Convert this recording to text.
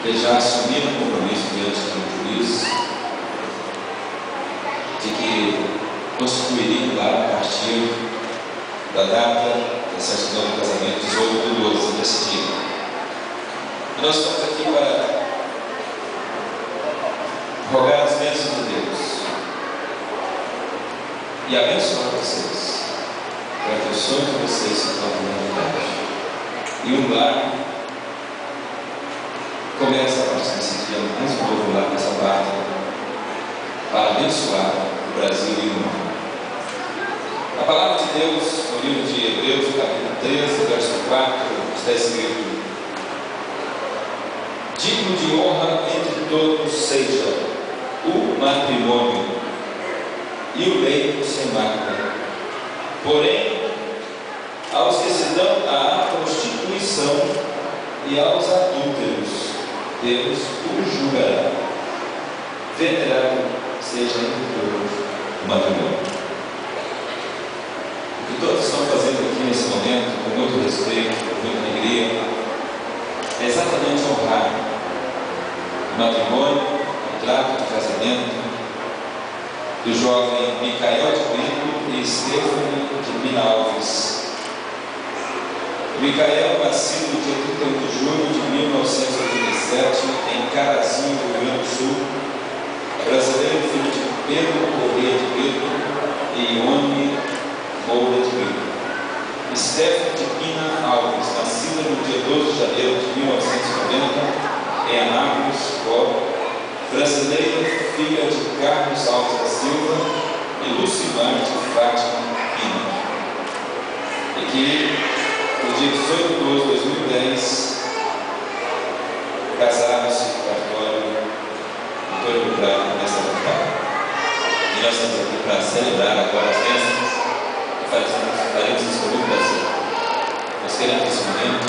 eles já assumiram o compromisso diante do juiz de que constituiriam lá a partir da data da certidão do casamento, 18/12, desse dia. E nós estamos aqui para rogar as bênçãos de Deus e abençoar vocês, para que os sonhos de vocês se tornem realidade. E um lar começa a partir desse dia mais novo lá nessa barca, para abençoar o Brasil e o mundo. A palavra de Deus, no livro de Hebreus, capítulo 13, verso 4, está escrito: digno de honra entre todos seja o matrimônio e o leito sem mácula. Porém, aos que se dão à prostituição e aos adúlteros, Deus o julgará. Venerado seja entre todos o matrimônio. O que todos estão fazendo aqui nesse momento, com muito respeito, com muita alegria, é exatamente honrar o matrimônio, o contrato de casamento do jovem Micael de Brito e Stephanie de Mina Alves. O Micael, nascido no dia 31 de junho de 1987, em Carazinho, Rio Grande do Sul, brasileiro, filho de Pedro Corrêa de Brito e Ione Moura de Brito. Stephanie de Mina Alves, nascida no dia 12 de janeiro de 1990, em Anápolis, Goiás, brasileira, filha de Carlos Alves da Silva e Lucimar de Fátima Pina. E que, no dia 18 de 2010, casaram-se no cartório Antônio Butrago, nessa capital. E nós estamos aqui para celebrar agora as bênçãos e faremos isso com muito prazer. Nós queremos esse momento